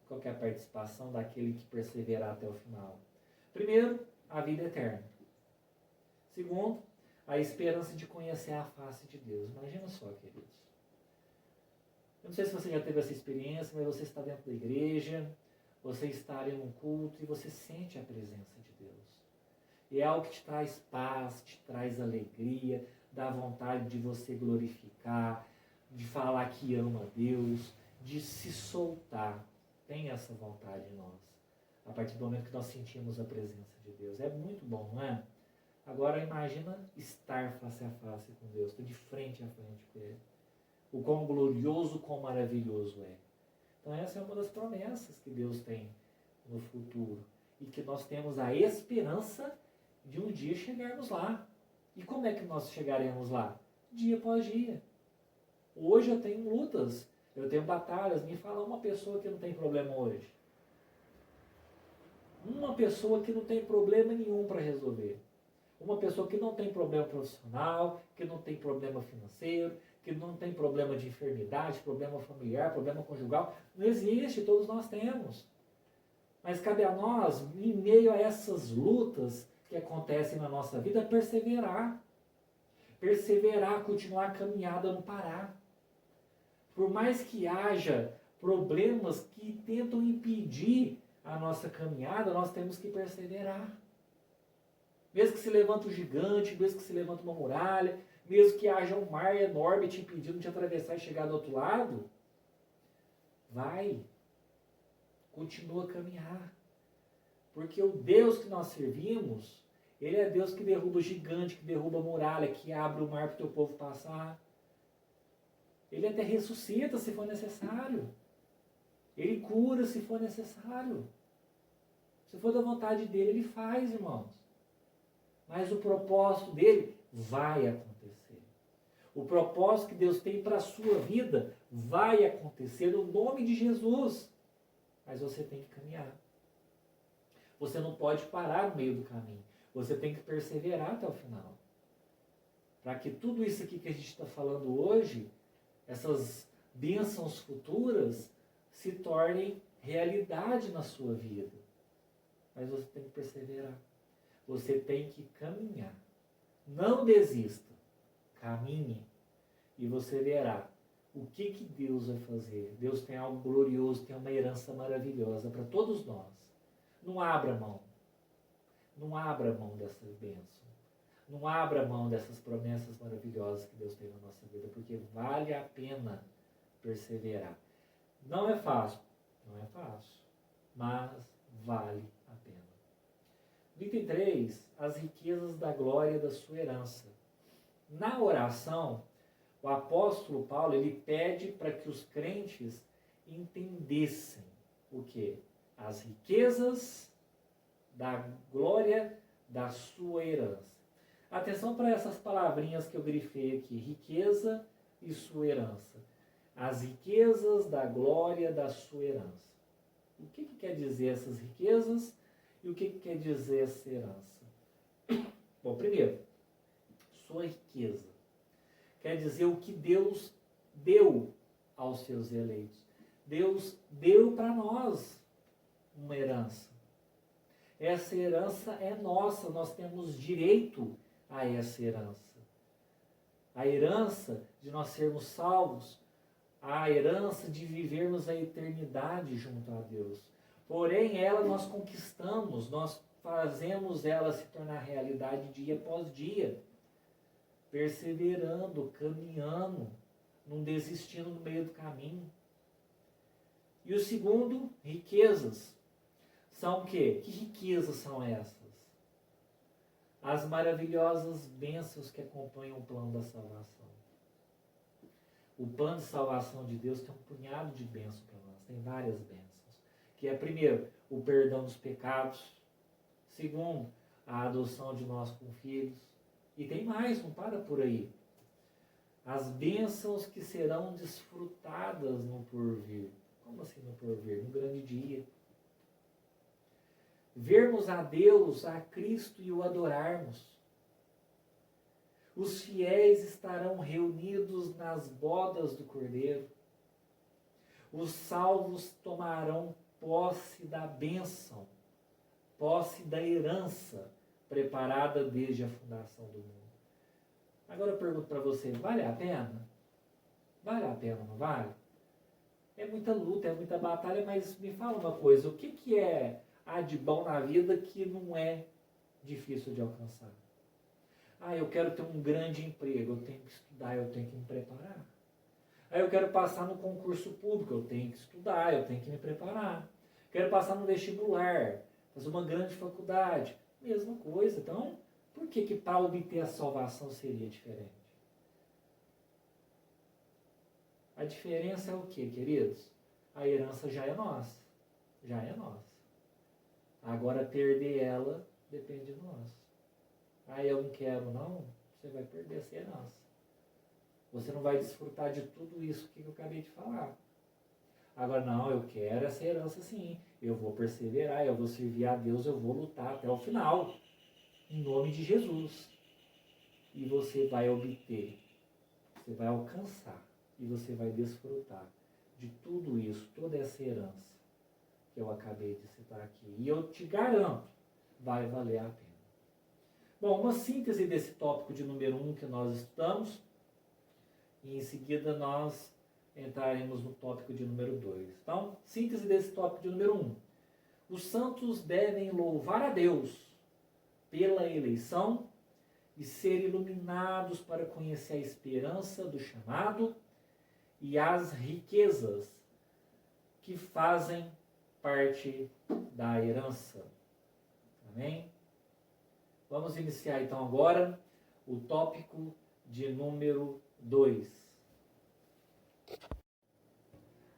Speaker 1: Qual que é a participação daquele que perseverar até o final? Primeiro, a vida eterna. Segundo, a esperança de conhecer a face de Deus. Imagina só, queridos. Eu não sei se você já teve essa experiência, mas você está dentro da igreja, você está ali num culto e você sente a presença de Deus. E é algo que te traz paz, te traz alegria, dá vontade de você glorificar, de falar que ama a Deus, de se soltar. Tem essa vontade em nós. A partir do momento que nós sentimos a presença de Deus. É muito bom, não é? Agora imagina estar face a face com Deus, estar de frente a frente com Ele. O quão glorioso, quão maravilhoso é. Então essa é uma das promessas que Deus tem no futuro. E que nós temos a esperança de um dia chegarmos lá. E como é que nós chegaremos lá? Dia após dia. Hoje eu tenho lutas, eu tenho batalhas. Me fala uma pessoa que não tem problema hoje. Uma pessoa que não tem problema nenhum para resolver. Uma pessoa que não tem problema profissional, que não tem problema financeiro, que não tem problema de enfermidade, problema familiar, problema conjugal. Não existe, todos nós temos. Mas cabe a nós, em meio a essas lutas que acontecem na nossa vida, perseverar. Perseverar, continuar a caminhada, não parar. Por mais que haja problemas que tentam impedir a nossa caminhada, nós temos que perseverar. Mesmo que se levanta um gigante, mesmo que se levanta uma muralha, mesmo que haja um mar enorme te impedindo de atravessar e chegar do outro lado, vai, continua a caminhar. Porque o Deus que nós servimos, Ele é Deus que derruba o gigante, que derruba a muralha, que abre o mar para o teu povo passar. Ele até ressuscita se for necessário. Ele cura se for necessário. Se for da vontade dele, Ele faz, irmãos. Mas o propósito dele vai acontecer. O propósito que Deus tem para a sua vida vai acontecer no nome de Jesus. Mas você tem que caminhar. Você não pode parar no meio do caminho. Você tem que perseverar até o final. Para que tudo isso aqui que a gente está falando hoje, essas bênçãos futuras, se tornem realidade na sua vida. Mas você tem que perseverar. Você tem que caminhar. Não desista. Caminhe. E você verá o que Deus vai fazer. Deus tem algo glorioso, tem uma herança maravilhosa para todos nós. Não abra mão. Não abra mão dessas bênçãos. Não abra mão dessas promessas maravilhosas que Deus tem na nossa vida, porque vale a pena perseverar. Não é fácil. Não é fácil. Mas vale a pena. Item 3, as riquezas da glória da sua herança. Na oração, o apóstolo Paulo, ele pede para que os crentes entendessem o quê? As riquezas da glória da sua herança. Atenção para essas palavrinhas que eu grifei aqui, riqueza e sua herança. As riquezas da glória da sua herança. O que quer dizer essas riquezas? E o que quer dizer essa herança? Bom, primeiro, sua riqueza. Quer dizer o que Deus deu aos seus eleitos. Deus deu para nós uma herança. Essa herança é nossa, nós temos direito a essa herança. A herança de nós sermos salvos, a herança de vivermos a eternidade junto a Deus. Porém, ela nós conquistamos, nós fazemos ela se tornar realidade dia após dia, perseverando, caminhando, não desistindo no meio do caminho. E o segundo, riquezas. São o quê? Que riquezas são essas? As maravilhosas bênçãos que acompanham o plano da salvação. O plano de salvação de Deus tem um punhado de bênçãos para nós, tem várias bênçãos. Que é, primeiro, o perdão dos pecados. Segundo, a adoção de nós como filhos. E tem mais, não para por aí. As bênçãos que serão desfrutadas no porvir. Como assim no porvir? No grande dia. Vermos a Deus, a Cristo e o adorarmos. Os fiéis estarão reunidos nas bodas do Cordeiro. Os salvos tomarão posse da bênção, posse da herança preparada desde a fundação do mundo. Agora eu pergunto para você, vale a pena? Vale a pena, não vale? É muita luta, é muita batalha, mas me fala uma coisa, o que é há de bom na vida que não é difícil de alcançar? Eu quero ter um grande emprego, eu tenho que estudar, eu tenho que me preparar. Eu quero passar no concurso público, eu tenho que estudar, eu tenho que me preparar. Quero passar no vestibular, fazer uma grande faculdade. Mesma coisa. Então, por que para obter a salvação seria diferente? A diferença é o quê, queridos? A herança já é nossa. Já é nossa. Agora, perder ela depende de nós. Eu não quero, não. Você vai perder essa herança. Você não vai desfrutar de tudo isso que eu acabei de falar. Agora, não, eu quero essa herança sim. Eu vou perseverar, eu vou servir a Deus, eu vou lutar até o final. Em nome de Jesus. E você vai obter. Você vai alcançar. E você vai desfrutar de tudo isso, toda essa herança que eu acabei de citar aqui. E eu te garanto, vai valer a pena. Bom, uma síntese desse tópico de número 1 que nós estudamos. E em seguida nós entraremos no tópico de número 2. Então, síntese desse tópico de número 1. Os santos devem louvar a Deus pela eleição e ser iluminados para conhecer a esperança do chamado e as riquezas que fazem parte da herança. Amém? Vamos iniciar então agora o tópico de número 2.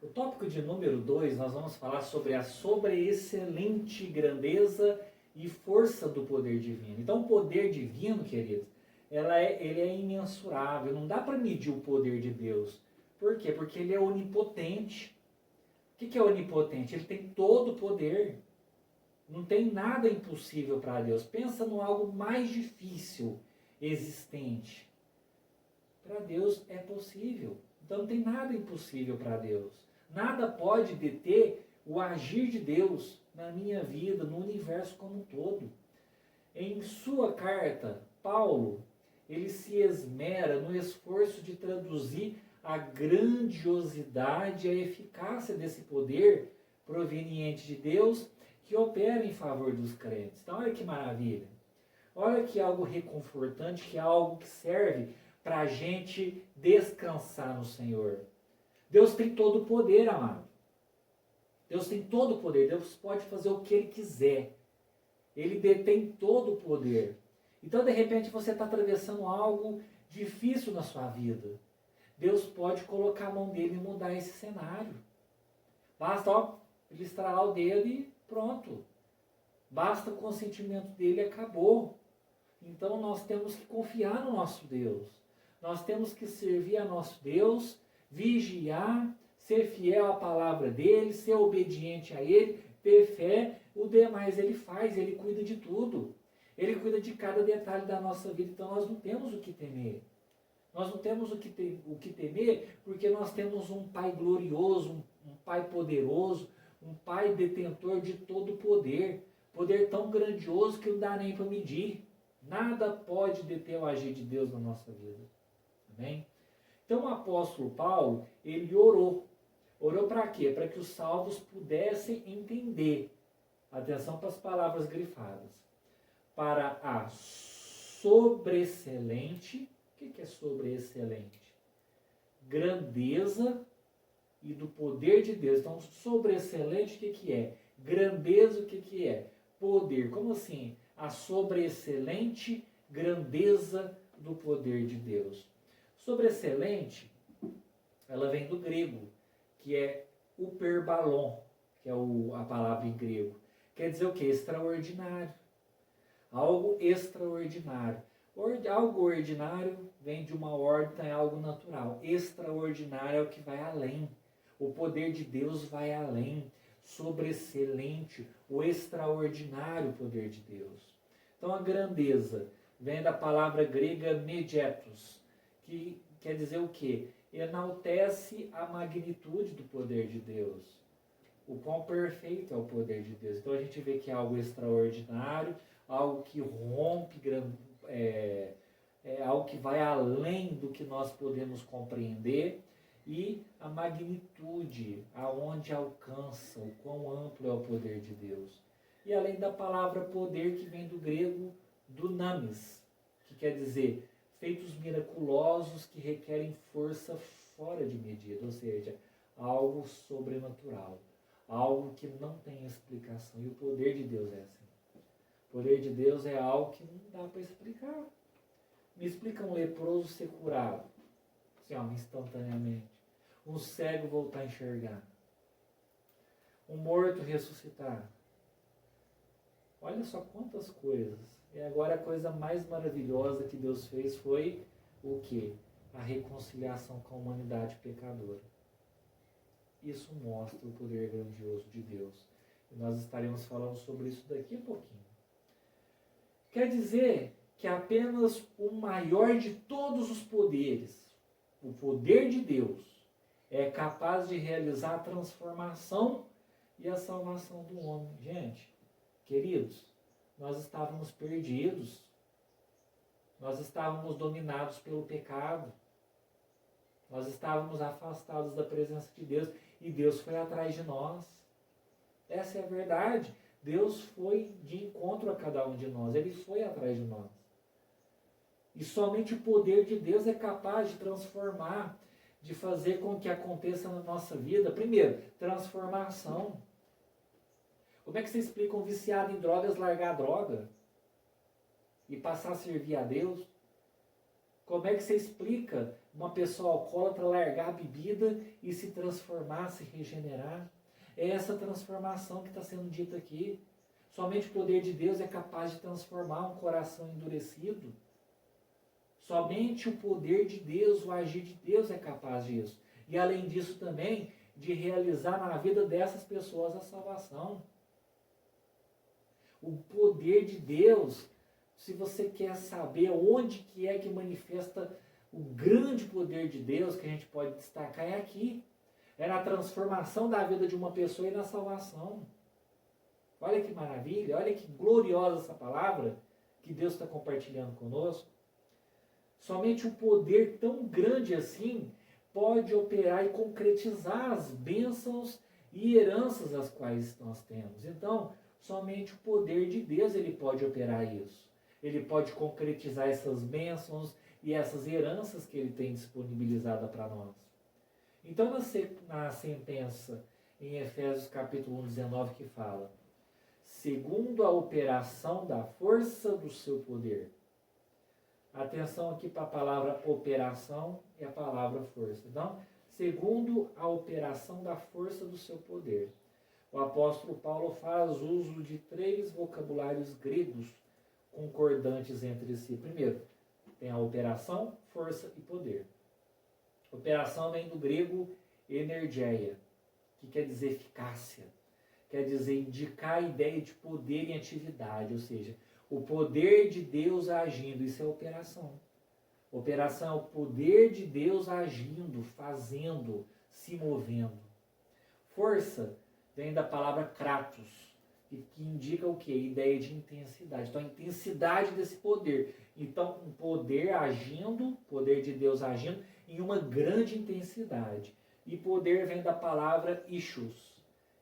Speaker 1: O tópico de número 2, nós vamos falar sobre a sobreexcelente grandeza e força do poder divino. Então, o poder divino, queridos, ele é imensurável. Não dá para medir o poder de Deus. Por quê? Porque ele é onipotente. O que é onipotente? Ele tem todo o poder. Não tem nada impossível para Deus. Pensa no algo mais difícil existente. Para Deus é possível. Então não tem nada impossível para Deus. Nada pode deter o agir de Deus na minha vida, no universo como um todo. Em sua carta, Paulo, ele se esmera no esforço de traduzir a grandiosidade e a eficácia desse poder proveniente de Deus que opera em favor dos crentes. Então olha que maravilha. Olha que algo reconfortante, que é algo que serve para a gente descansar no Senhor. Deus tem todo o poder, amado. Deus tem todo o poder. Deus pode fazer o que Ele quiser. Ele detém todo o poder. Então, de repente, você está atravessando algo difícil na sua vida. Deus pode colocar a mão dele e mudar esse cenário. Basta, ele estralar o dedo e pronto. Basta o consentimento dele e acabou. Então, nós temos que confiar no nosso Deus. Nós temos que servir a nosso Deus, vigiar, ser fiel à palavra dele, ser obediente a ele, ter fé. O demais ele faz, ele cuida de tudo. Ele cuida de cada detalhe da nossa vida. Então nós não temos o que temer. Nós não temos o que temer porque nós temos um Pai glorioso, um Pai poderoso, um Pai detentor de todo o poder. Poder tão grandioso que não dá nem para medir. Nada pode deter o agir de Deus na nossa vida. Amém? Então o apóstolo Paulo, ele orou. Orou para quê? Para que os salvos pudessem entender. Atenção para as palavras grifadas. Para a sobreexcelente. O que é sobreexcelente? Grandeza e do poder de Deus. Então, sobreexcelente, o que é? Grandeza, o que é? Poder. Como assim? A sobreexcelente grandeza do poder de Deus. Sobreexcelente, ela vem do grego, que é uperbalon, que é a palavra em grego. Quer dizer o quê? Extraordinário. Algo extraordinário. Algo ordinário vem de uma ordem, então é algo natural. Extraordinário é o que vai além. O poder de Deus vai além. Sobreexcelente, o extraordinário poder de Deus. Então a grandeza vem da palavra grega megetos, que quer dizer o quê? Enaltece a magnitude do poder de Deus. O quão perfeito é o poder de Deus. Então a gente vê que é algo extraordinário, algo que rompe, algo que vai além do que nós podemos compreender, e a magnitude, aonde alcança, o quão amplo é o poder de Deus. E além da palavra poder, que vem do grego dunamis, que quer dizer feitos miraculosos que requerem força fora de medida, ou seja, algo sobrenatural, algo que não tem explicação. E o poder de Deus é assim. O poder de Deus é algo que não dá para explicar. Me explica um leproso ser curado, assim, instantaneamente. Um cego voltar a enxergar. Um morto ressuscitar. Olha só quantas coisas. E agora a coisa mais maravilhosa que Deus fez foi o quê? A reconciliação com a humanidade pecadora. Isso mostra o poder grandioso de Deus. E nós estaremos falando sobre isso daqui a pouquinho. Quer dizer que apenas o maior de todos os poderes, o poder de Deus, é capaz de realizar a transformação e a salvação do homem. Gente, queridos, nós estávamos perdidos. Nós estávamos dominados pelo pecado. Nós estávamos afastados da presença de Deus. E Deus foi atrás de nós. Essa é a verdade. Deus foi de encontro a cada um de nós. Ele foi atrás de nós. E somente o poder de Deus é capaz de transformar, de fazer com que aconteça na nossa vida. Primeiro, transformação. Como é que você explica um viciado em drogas largar a droga e passar a servir a Deus? Como é que você explica uma pessoa alcoólatra largar a bebida e se transformar, se regenerar? É essa transformação que está sendo dita aqui. Somente o poder de Deus é capaz de transformar um coração endurecido. Somente o poder de Deus, o agir de Deus é capaz disso. E além disso também, de realizar na vida dessas pessoas a salvação. O poder de Deus, se você quer saber onde que é que manifesta o grande poder de Deus, que a gente pode destacar, é aqui. É na transformação da vida de uma pessoa e na salvação. Olha que maravilha, olha que gloriosa essa palavra que Deus está compartilhando conosco. Somente um poder tão grande assim pode operar e concretizar as bênçãos e heranças as quais nós temos. Então, somente o poder de Deus ele pode operar isso. Ele pode concretizar essas bênçãos e essas heranças que ele tem disponibilizada para nós. Então, na sentença em Efésios capítulo 1, 19, que fala: segundo a operação da força do seu poder. Atenção aqui para a palavra operação e a palavra força. Então, segundo a operação da força do seu poder. O apóstolo Paulo faz uso de 3 vocabulários gregos concordantes entre si. Primeiro, tem a operação, força e poder. Operação vem do grego energeia, que quer dizer eficácia. Quer dizer indicar a ideia de poder em atividade, ou seja, o poder de Deus agindo, isso é operação. Operação é o poder de Deus agindo, fazendo, se movendo. Força vem da palavra kratos, que indica o quê? Ideia de intensidade. Então, a intensidade desse poder. Então, um poder agindo, poder de Deus agindo, em uma grande intensidade. E poder vem da palavra ishus,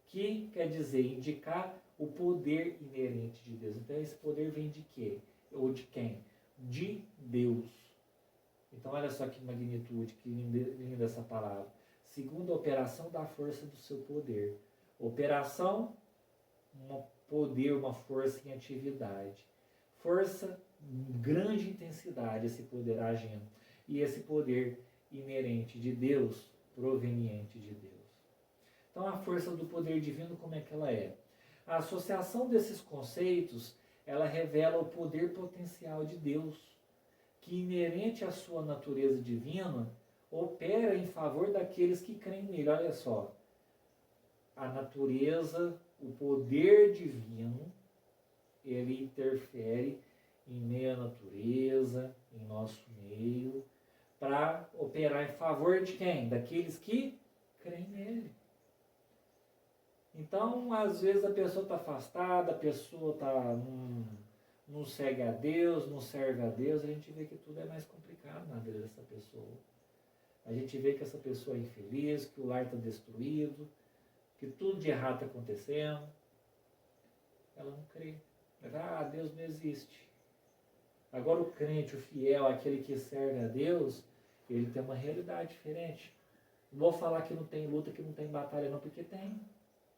Speaker 1: que quer dizer indicar o poder inerente de Deus. Então, esse poder vem de quê? Ou de quem? De Deus. Então, olha só que magnitude, que linda essa palavra. segundo a operação da força do seu poder. Operação, um poder, uma força em atividade. Força, grande intensidade, esse poder agindo. E esse poder inerente de Deus, proveniente de Deus. Então, a força do poder divino, como é que ela é? A associação desses conceitos, ela revela o poder potencial de Deus, que inerente à sua natureza divina, opera em favor daqueles que creem nele. Olha só, a natureza, o poder divino, ele interfere em meio à natureza, em nosso meio, para operar em favor de quem? Daqueles que creem nele. Então, às vezes a pessoa está afastada, a pessoa não segue a Deus, não serve a Deus, a gente vê que tudo é mais complicado na vida dessa pessoa. A gente vê que essa pessoa é infeliz, que o lar está destruído, que tudo de errado está acontecendo. Ela não crê. Deus não existe. Agora o crente, o fiel, aquele que serve a Deus, ele tem uma realidade diferente. Não vou falar que não tem luta, que não tem batalha, não, porque tem.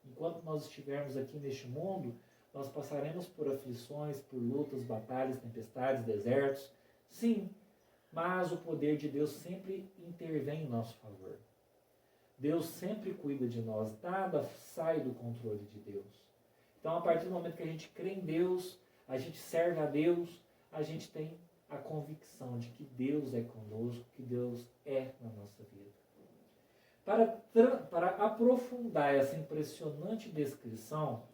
Speaker 1: Enquanto nós estivermos aqui neste mundo, nós passaremos por aflições, por lutas, batalhas, tempestades, desertos. Sim, mas o poder de Deus sempre intervém em nosso favor. Deus sempre cuida de nós, nada sai do controle de Deus. Então, a partir do momento que a gente crê em Deus, a gente serve a Deus, a gente tem a convicção de que Deus é conosco, que Deus é na nossa vida. Para aprofundar essa impressionante descrição,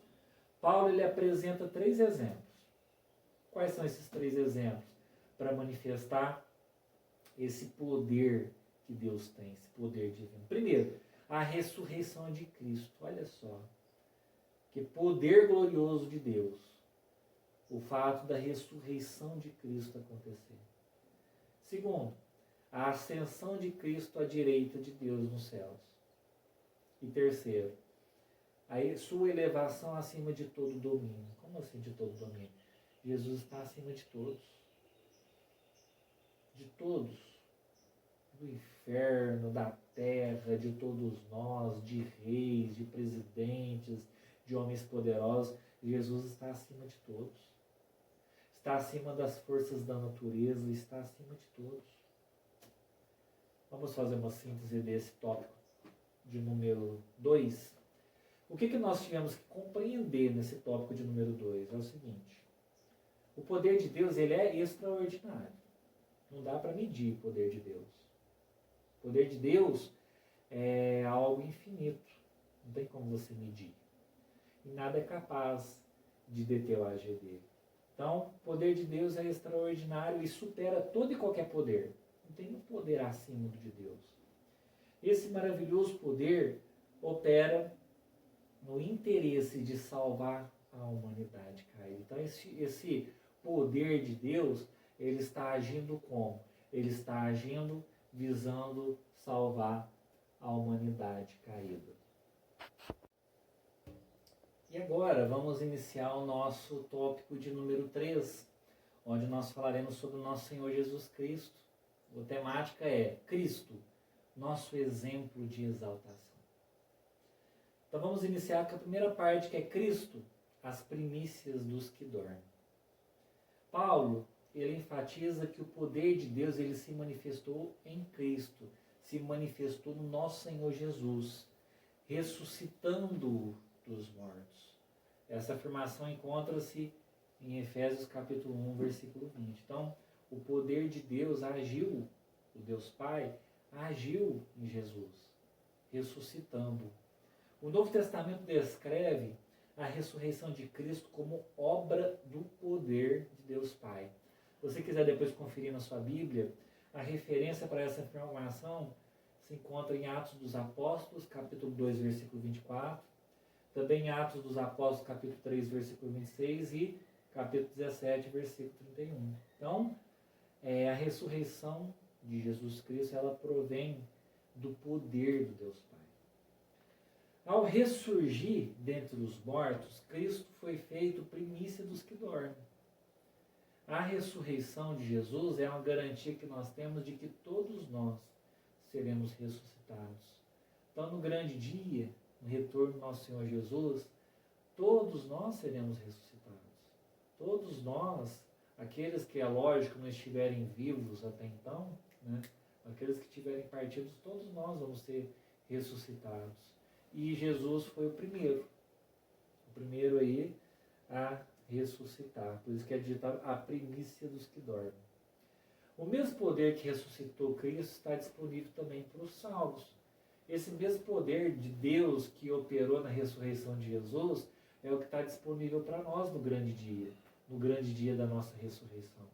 Speaker 1: Paulo ele apresenta 3 exemplos. Quais são esses 3 exemplos? Para manifestar esse poder que Deus tem, esse poder divino. Primeiro, a ressurreição de Cristo. Olha só, que poder glorioso de Deus. O fato da ressurreição de Cristo acontecer. Segundo, a ascensão de Cristo à direita de Deus nos céus. E terceiro, a sua elevação acima de todo domínio. Como assim de todo domínio? Jesus está acima de todos. De todos. Do inferno, da terra, de todos nós, de reis, de presidentes, de homens poderosos. Jesus está acima de todos. Está acima das forças da natureza, está acima de todos. Vamos fazer uma síntese desse tópico de número 2. O que nós tivemos que compreender nesse tópico de número 2? É o seguinte: o poder de Deus ele é extraordinário. Não dá para medir o poder de Deus. O poder de Deus é algo infinito. Não tem como você medir. E nada é capaz de deter o agir dele. Então, o poder de Deus é extraordinário e supera todo e qualquer poder. Não tem um poder acima do de Deus. Esse maravilhoso poder opera no interesse de salvar a humanidade caída. Então, esse poder de Deus, ele está agindo como? Ele está agindo visando salvar a humanidade caída. E agora vamos iniciar o nosso tópico de número 3, onde nós falaremos sobre o nosso Senhor Jesus Cristo. A temática é Cristo, nosso exemplo de exaltação. Então vamos iniciar com a primeira parte, que é Cristo, as primícias dos que dormem. Paulo, ele enfatiza que o poder de Deus ele se manifestou em Cristo, se manifestou no nosso Senhor Jesus, ressuscitando-o dos mortos. Essa afirmação encontra-se em Efésios capítulo 1, versículo 20. Então, o poder de Deus agiu, o Deus Pai, agiu em Jesus, ressuscitando. O Novo Testamento descreve a ressurreição de Cristo como obra do poder de Deus Pai. Se você quiser depois conferir na sua Bíblia, a referência para essa informação se encontra em Atos dos Apóstolos, capítulo 2, versículo 24, também em Atos dos Apóstolos, capítulo 3, versículo 26 e capítulo 17, versículo 31. Então, a ressurreição de Jesus Cristo, ela provém do poder do Deus Pai. Ao ressurgir dentre os mortos, Cristo foi feito primícia dos que dormem. A ressurreição de Jesus é uma garantia que nós temos de que todos nós seremos ressuscitados. Então, no grande dia, no retorno do nosso Senhor Jesus, todos nós seremos ressuscitados. Todos nós, aqueles que, é lógico, não estiverem vivos até então, né? Aqueles que estiverem partidos, todos nós vamos ser ressuscitados. E Jesus foi o primeiro aí a ressuscitar. Por isso que é ditado a primícia dos que dormem. O mesmo poder que ressuscitou Cristo está disponível também para os salvos. Esse mesmo poder de Deus que operou na ressurreição de Jesus é o que está disponível para nós no grande dia da nossa ressurreição.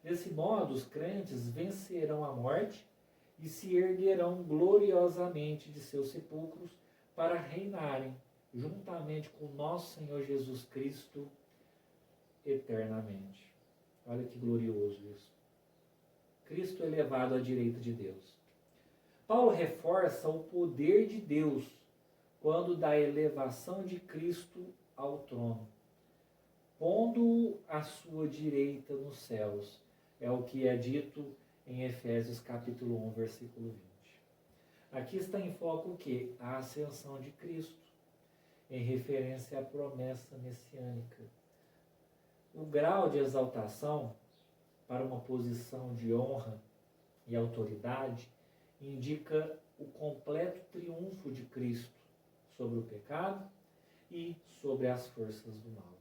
Speaker 1: Desse modo, os crentes vencerão a morte e se erguerão gloriosamente de seus sepulcros para reinarem juntamente com nosso Senhor Jesus Cristo eternamente. Olha que glorioso isso. Cristo elevado à direita de Deus. Paulo reforça o poder de Deus quando da elevação de Cristo ao trono, pondo-o à sua direita nos céus. É o que é dito em Efésios capítulo 1, versículo 20. Aqui está em foco o quê? A ascensão de Cristo, em referência à promessa messiânica. O grau de exaltação para uma posição de honra e autoridade indica o completo triunfo de Cristo sobre o pecado e sobre as forças do mal.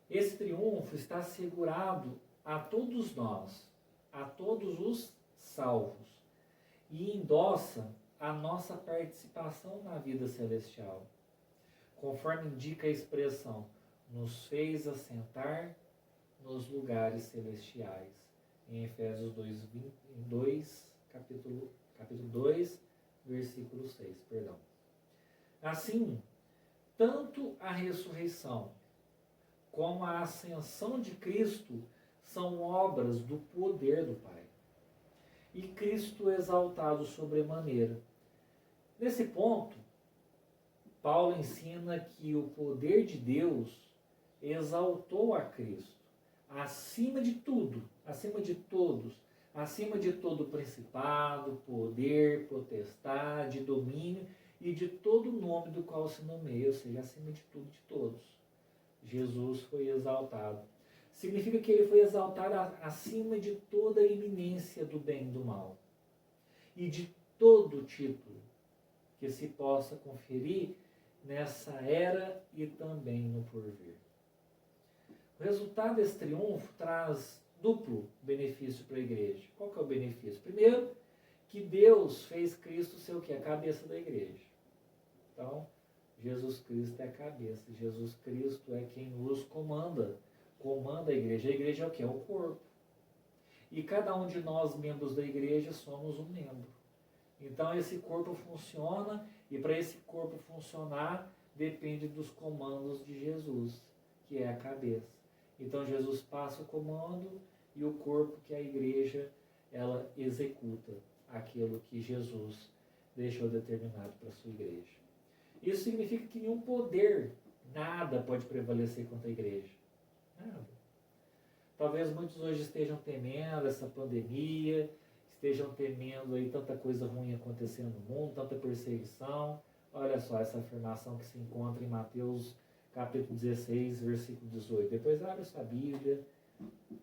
Speaker 1: Esse triunfo está assegurado a todos nós, a todos os salvos, e endossa a nossa participação na vida celestial. Conforme indica a expressão, nos fez assentar nos lugares celestiais, em Efésios 2, capítulo 2, versículo 6, perdão. Assim, tanto a ressurreição como a ascensão de Cristo são obras do poder do Pai. E Cristo exaltado sobremaneira. Nesse ponto, Paulo ensina que o poder de Deus exaltou a Cristo acima de tudo, acima de todos, acima de todo principado, poder, potestade, domínio e de todo nome do qual se nomeia, ou seja, acima de tudo, de todos. Jesus foi exaltado. Significa que ele foi exaltado acima de toda a iminência do bem e do mal. E de todo título que se possa conferir nessa era e também no porvir. O resultado desse triunfo traz duplo benefício para a igreja. Qual que é o benefício? Primeiro, que Deus fez Cristo ser o quê? A cabeça da igreja. Então, Jesus Cristo é a cabeça. Jesus Cristo é quem nos comanda a igreja. A igreja é o quê? É o corpo. E cada um de nós, membros da igreja, somos um membro. Então esse corpo funciona, e para esse corpo funcionar, depende dos comandos de Jesus, que é a cabeça. Então Jesus passa o comando e o corpo, que é a igreja, ela executa aquilo que Jesus deixou determinado para a sua igreja. Isso significa que nenhum poder, nada pode prevalecer contra a igreja. Nada. Talvez muitos hoje estejam temendo essa pandemia, estejam temendo aí tanta coisa ruim acontecendo no mundo, tanta perseguição. Olha só essa afirmação que se encontra em Mateus capítulo 16, versículo 18. Depois abre sua Bíblia,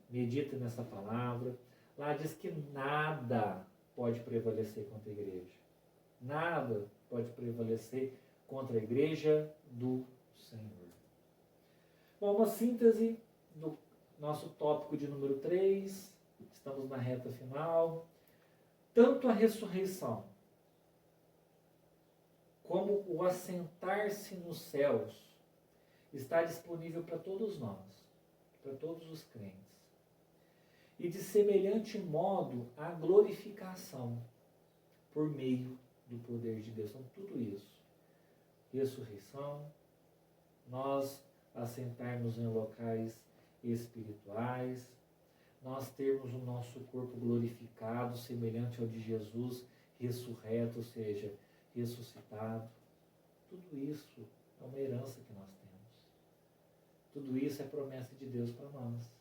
Speaker 1: medita nessa palavra. Lá diz que nada pode prevalecer contra a igreja. Nada pode prevalecer contra a igreja do Senhor. Bom, uma síntese do nosso tópico de número 3. Estamos na reta final. Tanto a ressurreição como o assentar-se nos céus está disponível para todos nós, para todos os crentes. E de semelhante modo a glorificação por meio do poder de Deus. Então, tudo isso. Ressurreição, nós assentarmos em locais espirituais, nós termos o nosso corpo glorificado, semelhante ao de Jesus, ressurreto, ou seja, ressuscitado. Tudo isso é uma herança que nós temos. Tudo isso é promessa de Deus para nós.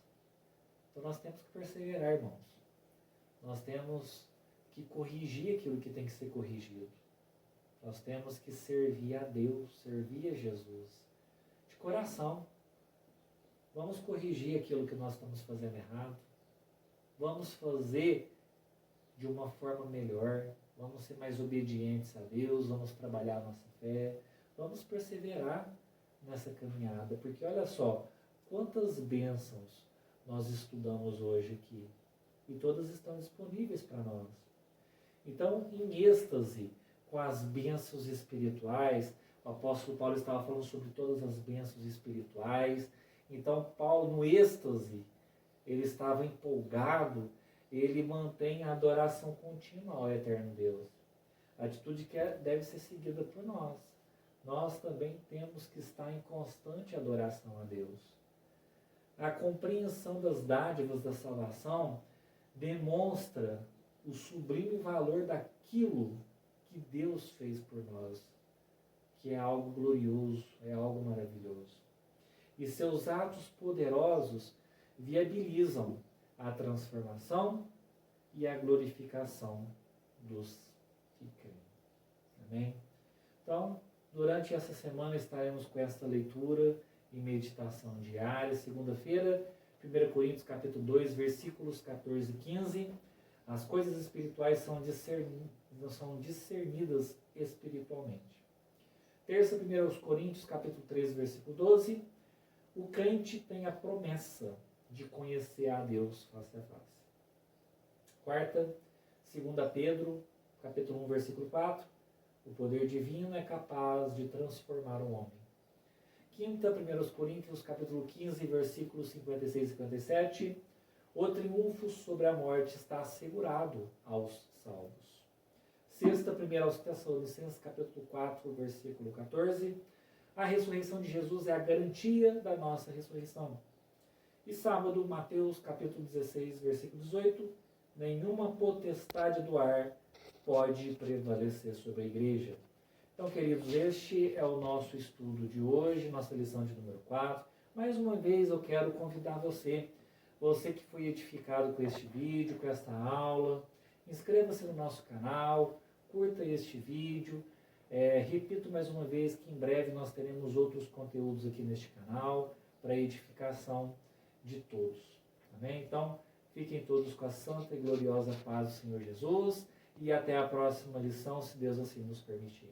Speaker 1: Então nós temos que perseverar, irmãos. Nós temos que corrigir aquilo que tem que ser corrigido. Nós temos que servir a Deus, servir a Jesus, de coração. Vamos corrigir aquilo que nós estamos fazendo errado. Vamos fazer de uma forma melhor. Vamos ser mais obedientes a Deus. Vamos trabalhar a nossa fé. Vamos perseverar nessa caminhada. Porque olha só, quantas bênçãos nós estudamos hoje aqui. E todas estão disponíveis para nós. Então, em êxtase com as bênçãos espirituais, o apóstolo Paulo estava falando sobre todas as bênçãos espirituais. Então, Paulo, no êxtase, ele estava empolgado, ele mantém a adoração contínua ao eterno Deus. A atitude que deve ser seguida por nós. Nós também temos que estar em constante adoração a Deus. A compreensão das dádivas da salvação demonstra o sublime valor daquilo que Deus fez por nós, que é algo glorioso, é algo maravilhoso. E seus atos poderosos viabilizam a transformação e a glorificação dos que creem. Amém? Então, durante essa semana estaremos com esta leitura e meditação diária. Segunda-feira, 1 Coríntios capítulo 2, versículos 14 e 15. As coisas espirituais são discernidas espiritualmente. Terça, 1 Coríntios capítulo 3, versículo 12. O crente tem a promessa de conhecer a Deus face a face. Quarta, 2 Pedro, capítulo 1, versículo 4. O poder divino é capaz de transformar o homem. Quinta, 1 Coríntios, capítulo 15, versículos 56 e 57. O triunfo sobre a morte está assegurado aos salvos. Sexta, 1 Tessalonicenses, capítulo 4, versículo 14. A ressurreição de Jesus é a garantia da nossa ressurreição. E sábado, Mateus capítulo 16, versículo 18. Nenhuma potestade do ar pode prevalecer sobre a igreja. Então, queridos, este é o nosso estudo de hoje, nossa lição de número 4. Mais uma vez eu quero convidar você que foi edificado com este vídeo, com esta aula, inscreva-se no nosso canal, curta este vídeo. Repito mais uma vez que em breve nós teremos outros conteúdos aqui neste canal para edificação de todos. Amém? Então, fiquem todos com a santa e gloriosa paz do Senhor Jesus e até a próxima lição, se Deus assim nos permitir.